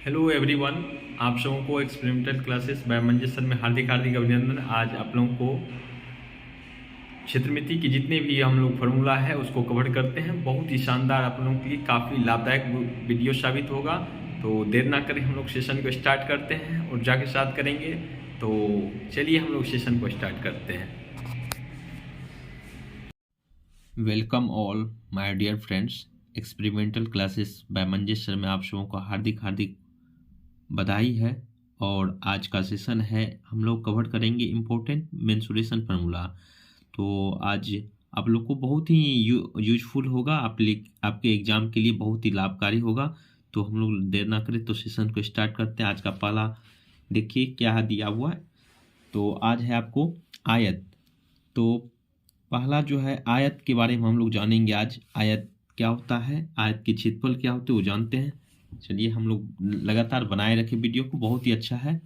Hello everyone, आप सबों को experimental classes by Manzil sir में हार्दिक हार्दिक अभिनंदन। आज आप लोगों को क्षेत्रमिति की जितने भी हम लोग फार्मूला है उसको कवर करते हैं। बहुत ही शानदार, आप लोगों के लिए काफ़ी लाभदायक वीडियो साबित होगा। तो देर ना करें, हम लोग सेशन को स्टार्ट करते हैं और जाके साथ करेंगे। तो चलिए हम लोग सेशन को स्टार्ट करते हैं। Welcome all my dear friends, experimental classes by Manzil sir में आप सबों को हार्दिक हार्दिक बधाई है। और आज का सेशन है, हम लोग कवर करेंगे इम्पोर्टेंट मेंसुरेशन फार्मूला। तो आज आप लोग को बहुत ही यूजफुल होगा, आपके एग्जाम के लिए बहुत ही लाभकारी होगा। तो हम लोग देर ना करें तो सेशन को स्टार्ट करते हैं। आज का पहला देखिए क्या दिया हुआ है। तो आज है आपको आयत। तो पहला जो है आयत के बारे में हम लोग जानेंगे। आज आयत क्या होता है, आयत के क्षेत्रफल क्या होते हैं वो जानते हैं। चलिए हम लोग लगातार बनाए रखें वीडियो को, बहुत ही अच्छा है।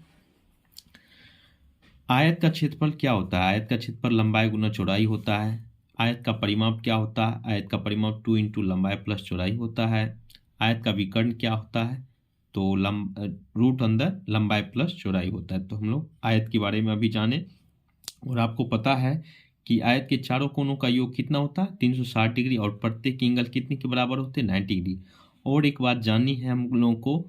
आयत का क्षेत्रफल क्या होता है? आयत का क्षेत्रफल लंबाई गुना चौड़ाई होता है। आयत का परिमाप क्या होता है? आयत का परिमाप 2 इंटू लंबाई प्लस चौड़ाई होता है। आयत का विकर्ण क्या होता है? तो रूट अंदर लंबाई प्लस चौड़ाई होता है। तो हम लोग आयत के बारे में अभी जाने। और आपको पता है कि आयत के चारों कोनों का योग कितना होता है? 360 डिग्री। और प्रत्येक एंगल कितने के बराबर होते हैं? 90 डिग्री। और एक बात जाननी है हम लोगों को,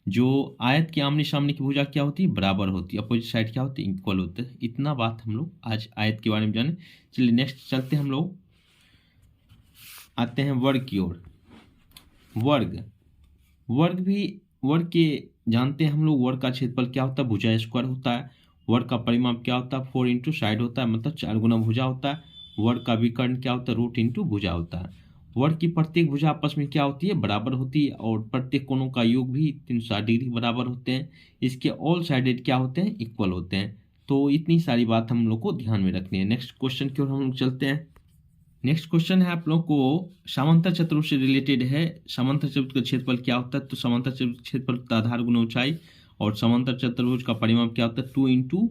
जो आयत के आमने सामने की भुजा क्या होती है? बराबर होती है। अपोजिट साइड क्या होती है? इक्वल होते हैं। इतना बात हम लोग आज आयत के बारे में जाने। चलिए नेक्स्ट चलते हैं, हम लोग आते हैं वर्ग की ओर। वर्ग के जानते हैं हम लोग। वर्ग का क्षेत्रफल क्या होता है? भुजा स्क्वायर होता है। वर्ग का परिमाप क्या होता है? 4 इंटू साइड होता है, मतलब 4 गुना भुजा होता है। वर्ग का विकर्ण क्या होता है? रूट इंटू भुजा होता है। वर्ग की प्रत्येक भुजा आपस में क्या होती है? बराबर होती है। और प्रत्येक कोणों का योग भी 360 डिग्री बराबर होते हैं। इसके ऑल साइडेड क्या होते हैं? इक्वल होते हैं। तो इतनी सारी बात हम लोग को ध्यान में रखनी है। नेक्स्ट क्वेश्चन की ओर हम लोग चलते हैं। नेक्स्ट क्वेश्चन है आप लोग को समांतर चतुर्भुज से रिलेटेड है। समांतर चतुर्भुज का क्षेत्रफल क्या होता है? तो समांतर चतुर्भुज का क्षेत्रफल आधार गुना ऊंचाई। और समांतर चतुर्भुज का परिमाप क्या होता है? 2 इंटू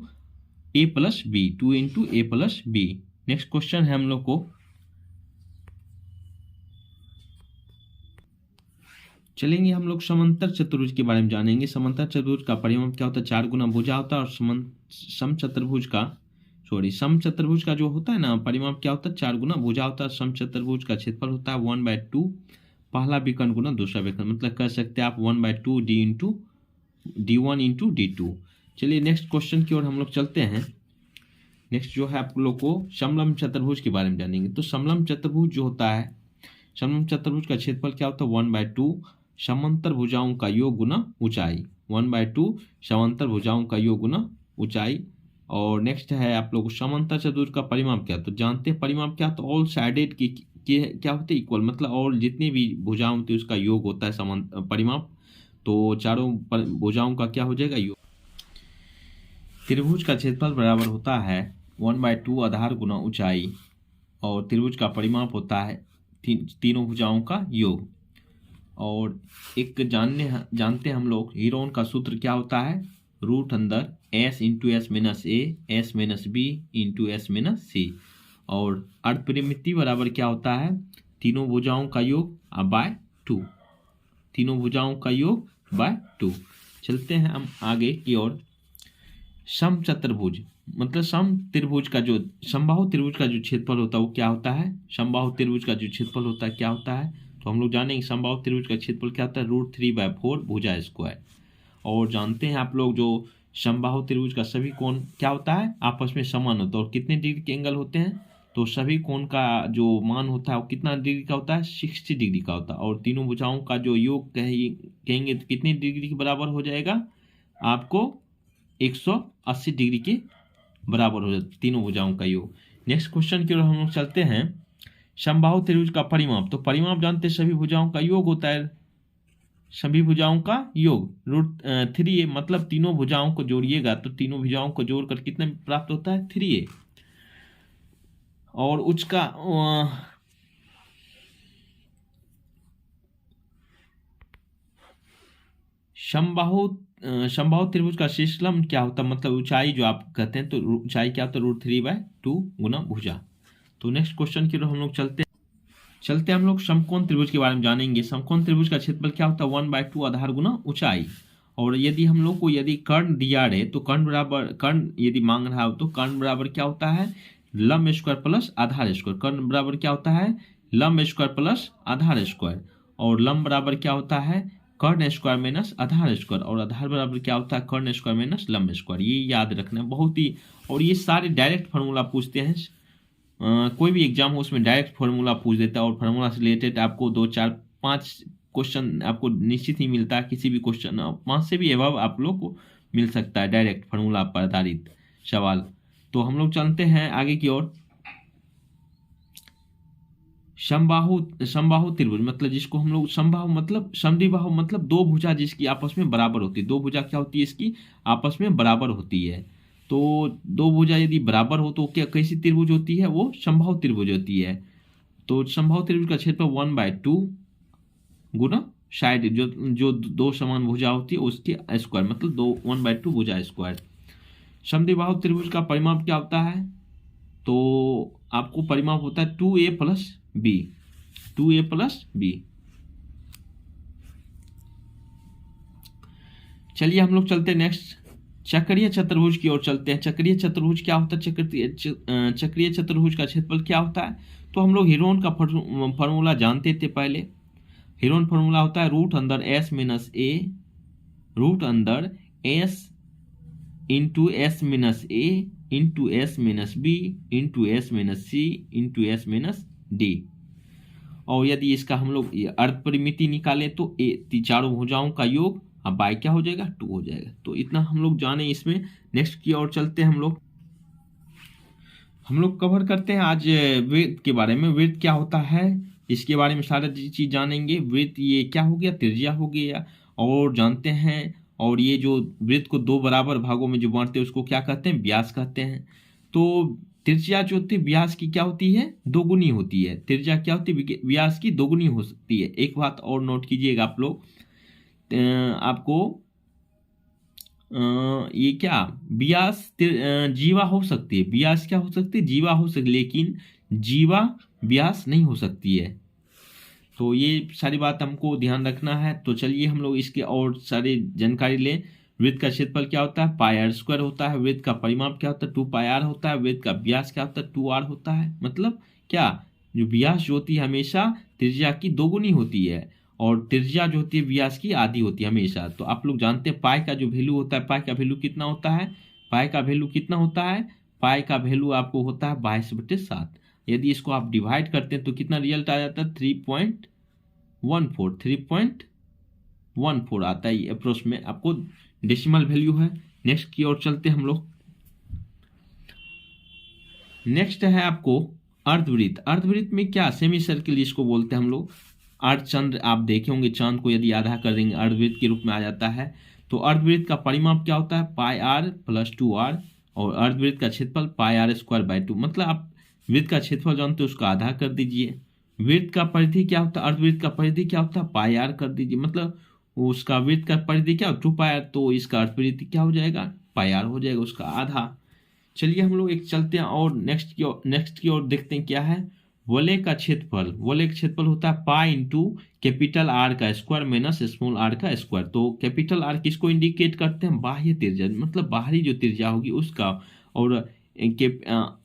ए प्लस बी। 2 इंटू ए प्लस बी। नेक्स्ट क्वेश्चन है हम लोग को, चलेंगे हम लोग समांतर चतुर्भुज के बारे में जानेंगे। समांतर चतुर्भुज का परिमाप क्या होता है? 4 गुना भुजा होता है। और समचतुर्भुज का जो होता है ना परिमाप क्या होता है? 4 गुना भुजा होता है। समचतुर्भुज का क्षेत्रफल होता है 1/2 पहला विकर्ण गुना दूसरा विकर्ण, मतलब कह सकते हैं आप 1/2 D1 इंटू D2। चलिए नेक्स्ट क्वेश्चन की ओर हम लोग चलते हैं। नेक्स्ट जो है आप लोग को समलंब चतुर्भुज के बारे में जानेंगे। तो समलंब चतुर्भुज जो होता है, समलंब चतुर्भुज का क्षेत्रफल क्या होता है? 1/2 समांतर भुजाओं का योग गुना ऊंचाई। 1/2 समांतर भुजाओं का योग गुना ऊंचाई। और नेक्स्ट है आप लोग समांतर चतुर्भुज का परिमाप क्या? तो जानते हैं परिमाप क्या? तो ऑल साइडेड की क्या होते हैं? इक्वल, मतलब और जितनी भी भुजाएं होती है उसका योग होता है परिमाप। तो चारों भुजाओं का क्या हो जाएगा? योग। त्रिभुज का क्षेत्रफल बराबर होता है 1/2 आधार गुना ऊंचाई। और त्रिभुज का परिमाप होता है तीनों भुजाओं का योग। और एक जानते हैं हम लोग हीरोन का सूत्र क्या होता है? रूट अंदर s into S minus A S minus B into S minus C. और अर्धपरिमिति बराबर क्या होता है? तीनों भुजाओं का योग बाय 2। तीनों भुजाओं का योग बाय 2। चलते हैं हम आगे की ओर। समचतुर्भुज मतलब समबाहु त्रिभुज का जो क्षेत्रफल होता है वो क्या होता है? समबाहु त्रिभुज का जो क्षेत्रफल होता है क्या होता है? तो हम लोग जानेंगे समबाहु त्रिभुज का क्षेत्रफल क्या होता है? √3/4 भुजा स्क्वायर। और जानते हैं आप लोग जो समबाहु त्रिभुज का सभी कोण क्या होता है? आपस में समान होता है। और कितने डिग्री के एंगल होते हैं? तो सभी कोण का जो मान होता है वो कितना डिग्री का होता है? 60 डिग्री का होता है। और तीनों भुजाओं का जो योग कहेंगे तो कितनी डिग्री के बराबर हो जाएगा? आपको 180 डिग्री के बराबर हो जाता है तीनों भुजाओं का योग। नेक्स्ट क्वेश्चन की ओर हम लोग चलते हैं। समबाहु त्रिभुज का परिमाप, तो परिमाप जानते हैं सभी भुजाओं का योग होता है। सभी भुजाओं का योग √3a, मतलब तीनों भुजाओं को जोड़िएगा तो तीनों भुजाओं को जोड़कर कितना प्राप्त होता है? 3a। और उसका समबाहु त्रिभुज का शीर्षलंब क्या होता है? मतलब ऊंचाई जो आप कहते हैं, तो ऊंचाई क्या होता है? √3/2 गुना भुजा। तो नेक्स्ट क्वेश्चन की ओर हम लोग चलते हैं हम लोग समकोण त्रिभुज के बारे में जानेंगे। समकोण त्रिभुज का क्षेत्रफल क्या होता है? 1/2 आधार गुना ऊंचाई। और यदि हम लोग को यदि कर्ण दिया रहे तो कर्ण यदि मांग रहा हो तो कर्ण बराबर क्या होता है, लंब स्क्वायर प्लस आधार स्क्वायर। कर्ण बराबर क्या होता है, लंब स्क्वायर प्लस आधार स्क्वायर। और लंब बराबर क्या होता है, कर्ण स्क्वायर माइनस आधार स्क्वायर। और आधार बराबर क्या होता है, कर्ण स्क्वायर माइनस लंब स्क्वायर। ये याद रखना बहुत ही, और ये सारे डायरेक्ट फार्मूला पूछते हैं। कोई भी एग्जाम हो उसमें डायरेक्ट फार्मूला पूछ देता है, और फार्मूला से रिलेटेड आपको 2 4 5 क्वेश्चन आपको निश्चित ही मिलता है। किसी भी क्वेश्चन 5 से भी एबव आप लोग को मिल सकता है डायरेक्ट फार्मूला पर आधारित सवाल। तो हम लोग चलते हैं आगे की ओर। समबाहु त्रिभुज मतलब जिसको हम लोग समबाहु मतलब समद्विबाहु मतलब दो भुजा जिसकी आपस में बराबर होती है। दो भुजा क्या होती है, इसकी आपस में बराबर होती है। तो दो भुजा यदि बराबर हो तो क्या कैसी त्रिभुज होती है, वो समबाहु त्रिभुज होती है। तो समबाहु त्रिभुज का क्षेत्रफल 1/2 गुना साइड जो दो समान भुजा होती है उसके स्क्वायर मतलब 1/2 भुजा स्क्वायर। समद्विबाहु त्रिभुज का परिमाप क्या होता है, तो आपको परिमाप होता है 2a plus B. 2a plus B. चलिए हम लोग चलते हैं नेक्स्ट चक्रीय चतुर्भुज की ओर चलते हैं। चक्रीय चतुर्भुज क्या होता है, चक्रीय चतुर्भुज का क्षेत्रफल क्या होता है। तो हम लोग हीरोन का फॉर्मूला जानते थे पहले। हीरोन फॉर्मूला होता है रूट अंदर s माइनस ए, रूट अंदर s into S minus A into S minus B into S minus C into S minus D. और यदि इसका हम लोग अर्ध परिमिति निकालें तो चारों भुजाओं का योग अब बाई क्या हो जाएगा, 2 हो जाएगा। तो इतना हम लोग जाने इसमें। नेक्स्ट की ओर चलते हैं हम लोग कवर करते हैं आज वृत्त के बारे में। वृत्त क्या होता है इसके बारे में सारा चीज जानेंगे। वृत्त ये क्या हो गया, त्रिज्या हो गया और जानते हैं। और ये जो वृत्त को 2 बराबर भागों में जो बांटते हैं उसको क्या कहते हैं, व्यास कहते हैं। तो त्रिज्या जो होती है व्यास की क्या होती है, दोगुनी होती है। त्रिज्या क्या होती है, व्यास की दोगुनी हो सकती है। एक बात और नोट कीजिएगा आप लोग, आपको ये क्या व्यास जीवा हो सकती है, व्यास क्या हो सकती है, जीवा हो सकती है, लेकिन जीवा व्यास नहीं हो सकती है। तो ये सारी बात हमको ध्यान रखना है। तो चलिए हम लोग इसके और सारी जानकारी लें। वृत्त का क्षेत्रफल क्या होता है, पाई आर स्क्वायर होता है। वृत्त का परिमाप क्या होता है, 2 पाई आर होता है। वृत्त का व्यास क्या होता है, 2r होता है। मतलब क्या, जो व्यास जो होती है हमेशा त्रिज्या की दोगुनी होती है और त्रिज्या जो होती है व्यास की आधी होती है हमेशा। तो आप लोग जानते हैं पाई का जो वैल्यू होता है, पाई का वैल्यू कितना होता है, पाई का वैल्यू कितना होता है, पाई का वैल्यू आपको होता है 22/7। यदि इसको आप डिवाइड करते हैं तो कितना रिजल्ट आ जाता है, 3.14 आता है। अप्रोच में आपको डेसिमल वैल्यू है। नेक्स्ट की ओर चलते हैं हम लोग। नेक्स्ट है आपको अर्धवृत्त। अर्धवृत्त में क्या, सेमी सर्किल जिसको बोलते हैं हम लोग। अर्धचंद्र आप देखे होंगे, चांद को यदि आधा कर देंगे अर्धवृत्त के रूप में आ जाता है। तो अर्धवृत्त का परिमाप क्या होता है, पाई आर प्लस 2r। और अर्धवृत्त का क्षेत्रफल पाई आर स्क्वायर बाई 2। मतलब आप वृत्त का क्षेत्रफल जानते हो उसका आधा कर दीजिए। वृत्त का परिधि क्या होता है, अर्धवृत्त का परिधि क्या होता है, पाई आर कर दीजिए। मतलब उसका वृत्त का परिधि क्या, 2 पाई आर। तो इसका अर्धपरिधि क्या हो जाएगा, पाई आर हो जाएगा, उसका आधा। चलिए हम लोग एक चलते हैं और नेक्स्ट की ओर देखते हैं क्या है। वलय का क्षेत्रफल, वलय का क्षेत्रफल होता है पाई इंटू कैपिटल आर का स्क्वायर माइनस स्मॉल आर का स्क्वायर। तो कैपिटल आर किसको इंडिकेट करते हैं, बाह्य त्रिज्या, मतलब बाहरी जो त्रिज्या होगी उसका। और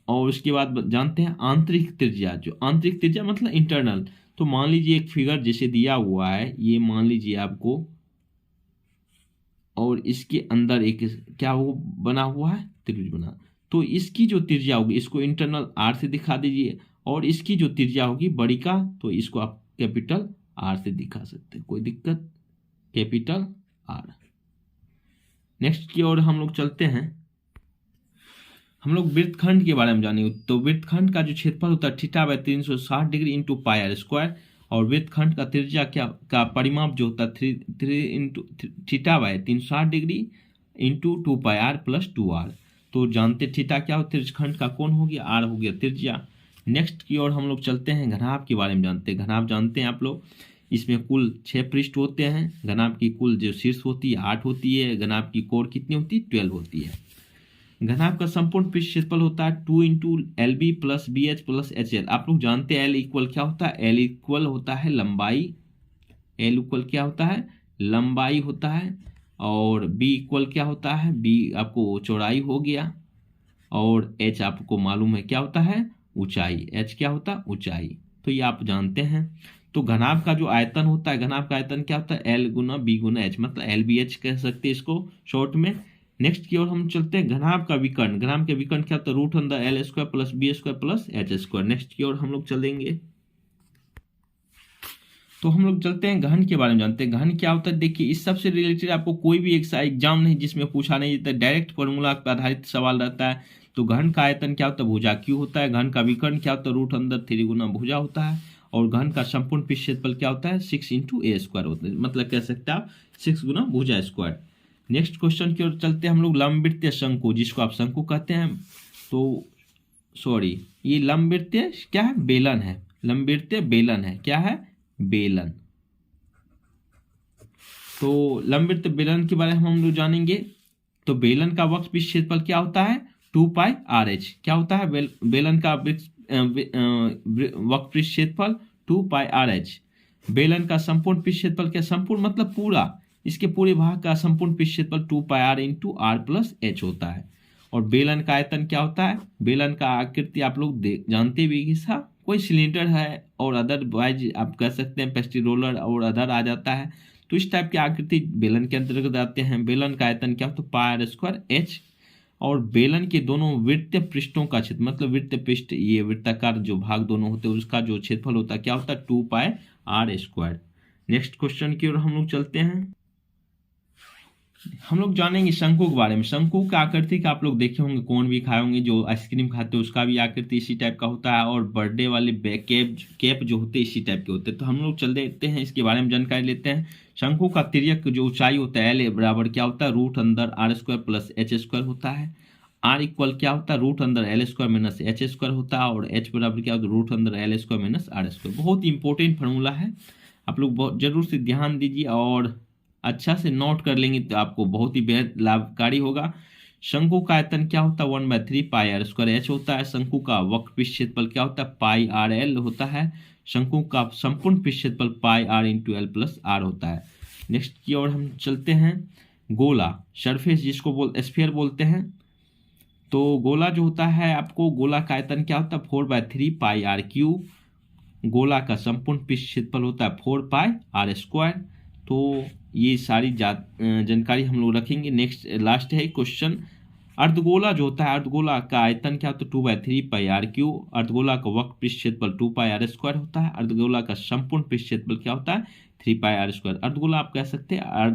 उसके बाद जानते हैं आंतरिक त्रिज्या। जो आंतरिक त्रिज्या मतलब इंटरनल। तो मान लीजिए एक फिगर जैसे दिया हुआ है, ये मान लीजिए आपको, और इसके अंदर एक क्या वो बना हुआ है, त्रिभुज बना। तो इसकी जो त्रिज्या होगी इसको इंटरनल आर से दिखा दीजिए, और इसकी जो त्रिज्या होगी बड़ी का तो इसको आप कैपिटल आर से दिखा सकते हैं, कोई दिक्कत, कैपिटल आर। नेक्स्ट की ओर हम लोग चलते हैं। हम लोग वृत्तखंड के बारे में जानेंगे। तो वृत्तखंड का जो क्षेत्रफल होता है θ/360 degree into pi R square. और वृत्तखंड का त्रिज्या का परिमाप जो होता है 3 into θ/360 degree into 2 pi R plus 2r। तो जानते थीटा क्या होता है, त्रिज्यखंड का कोण हो गया, आर हो गया त्रिज्या। नेक्स्ट की ओर हम लोग चलते हैं, घनाभ के बारे में जानते हैं। घनाभ जानते हैं आप लोग, इसमें कुल 6 पृष्ठ होते हैं। घनाभ की कुल जो शीर्ष होती है 8 होती है। घनाभ की कोण कितनी होती है, 12 होती है। घनाभ का संपूर्ण पृष्ठ क्षेत्रफल होता है 2 into LB plus BH plus HL। आप लोग जानते हैं L इक्वल क्या होता है, L इक्वल होता है लंबाई। L इक्वल क्या होता है, लंबाई होता है। और बी इक्वल क्या होता है, बी आपको चौड़ाई हो गया, और एच आपको मालूम है क्या होता है, ऊंचाई। एच क्या होता है, ऊंचाई, तो ये आप जानते हैं। तो घनाभ का जो आयतन होता है, घनाभ का आयतन क्या होता है, एल गुना बी गुना एच, मतलब एल बी एच कह सकते हैं इसको शॉर्ट में। नेक्स्ट की ओर हम चलते हैं, घनाभ का विकर्ण, घनाभ के विकर्ण क्या होता है, रूट अंदर L square plus B square plus H square. Next की ओर हम लोग चलेंगे, तो हम लोग चलते हैं घन के बारे में जानते हैं। घन क्या होता है, देखिए इस सब से रिलेटेड आपको कोई भी एक एग्जाम नहीं जिसमें पूछा नहीं जाता, डायरेक्ट फॉर्मूला पर आधारित सवाल रहता है। तो घन का आयतन क्या होता है, भुजा क्यू होता है। घन का विकर्ण क्या होता है, रूट अंदर 3 गुना भुजा होता है। और घन का संपूर्ण पृष्ठ क्षेत्रफल क्या होता है, 6 इंटू ए स्क्वायर होता है, मतलब कह सकते हैं आप 6 गुना भुजा स्क्वायर। नेक्स्ट क्वेश्चन की ओर चलते हैं हम लोग, लंबवृत्तीय शंकु, जिसको आप शंकु कहते हैं। तो सॉरी, ये लंबवृत्तीय क्या है, बेलन है, लंबवृत्तीय बेलन है, क्या है, बेलन। तो लंबवृत्त बेलन के बारे में हम लोग जानेंगे। तो बेलन का वक्र पृष्ठ क्षेत्रफल क्या होता है, 2 पाई आर एच। क्या होता है, बेलन का वक्र पृष्ठ क्षेत्रफल 2 पाई आर एच। बेलन का संपूर्ण पृष्ठ क्षेत्रफल क्या, संपूर्ण मतलब पूरा, इसके पूरे भाग का संपूर्ण पृष्ठ क्षेत्रफल 2 pi R into R plus H होता है। और बेलन का आयतन क्या होता है, बेलन का आकृति आप लोग जानते भी, कि कोई सिलेंडर है और अदरवाइज आप कह सकते हैं पेस्टी रोलर और अदर आ जाता है। तो इस टाइप की आकृति बेलन के अंतर्गत आते हैं। बेलन का आयतन क्या होता है, पाई आर स्क्वायर एच। और बेलन के दोनों वृत्तीय पृष्ठों का क्षेत्र, मतलब वृत्तीय पृष्ठ, ये वृत्ताकार जो भाग दोनों होते हैं उसका जो क्षेत्रफल होता है क्या होता है, 2 pi R square. Next question की ओर हम लोग चलते हैं, हम लोग जानेंगे शंकु के बारे में। शंकु का आकृति का आप लोग देखे होंगे, कौन भी खाए होंगे, जो आइसक्रीम खाते हैं उसका भी आकृति इसी टाइप का होता है। और बर्थडे वाले कैप जो होते हैं इसी टाइप के होते हैं। तो हम लोग चल देते हैं, इसके बारे में जानकारी लेते हैं। शंकु का तिर्यक जो ऊंचाई होता है एल बराबर क्या होता है, रूट अंदर R square plus H square होता है। आर इक्वल क्या होता है, रूट अंदर L square minus H square होता है। और एच बराबर क्या होता है, रूट अंदर L square minus R square. बहुत ही इंपॉर्टेंट फार्मूला है, आप लोग बहुत जरूर से ध्यान दीजिए और अच्छा से नोट कर लेंगे तो आपको बहुत ही बेहद लाभकारी होगा। शंकु का आयतन क्या होता है, 1/3 पाई आर स्क्वायर एच होता है। शंकु का वक्र पृष्ठ क्षेत्रफल क्या होता है, पाई आर एल होता है। शंकु का संपूर्ण पृष्ठ क्षेत्रफल pi R into L plus R होता है। नेक्स्ट की ओर हम चलते हैं, गोला, सरफेस जिसको स्फीयर बोलते हैं। तो गोला जो होता है आपको, गोला का आयतन क्या होता है, 4/3 पाई आर क्यू। गोला का संपूर्ण पृष्ठ क्षेत्रफल होता है 4 पाई आर स्क्वायर। तो ये सारी जानकारी हम लोग रखेंगे। नेक्स्ट लास्ट है क्वेश्चन, अर्धगोला जो होता है, अर्धगोला का आयतन क्या होता है, 2/3 पाई आर क्यू। अर्धगोला का वक्र पृष्ठ क्षेत्रफल 2 पाई आर स्क्वायर होता है। अर्धगोला का संपूर्ण पृष्ठ क्षेत्रफल क्या होता है, 3 पाई आर स्क्वायर। अर्धगोला आप कह सकते हैं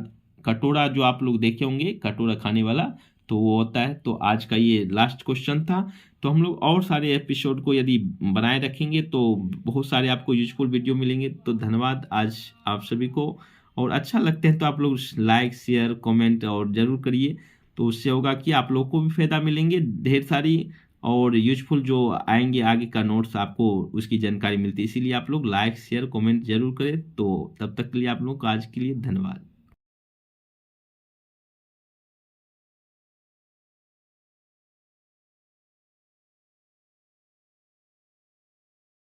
कटोरा, जो आप लोग देखे होंगे कटोरा खाने वाला, तो वो होता है। तो आज का ये लास्ट क्वेश्चन था। तो हम लोग और सारे एपिसोड को यदि बनाए रखेंगे तो बहुत सारे आपको यूजफुल वीडियो मिलेंगे। तो धन्यवाद आज आप सभी को, और अच्छा लगते हैं तो आप लोग लाइक शेयर कमेंट और ज़रूर करिए। तो उससे होगा कि आप लोग को भी फायदा मिलेंगे ढेर सारी, और यूजफुल जो आएंगे आगे का नोट्स आपको उसकी जानकारी मिलती है। इसीलिए आप लोग लाइक शेयर कमेंट जरूर करें। तो तब तक के लिए आप लोग को आज के लिए धन्यवाद।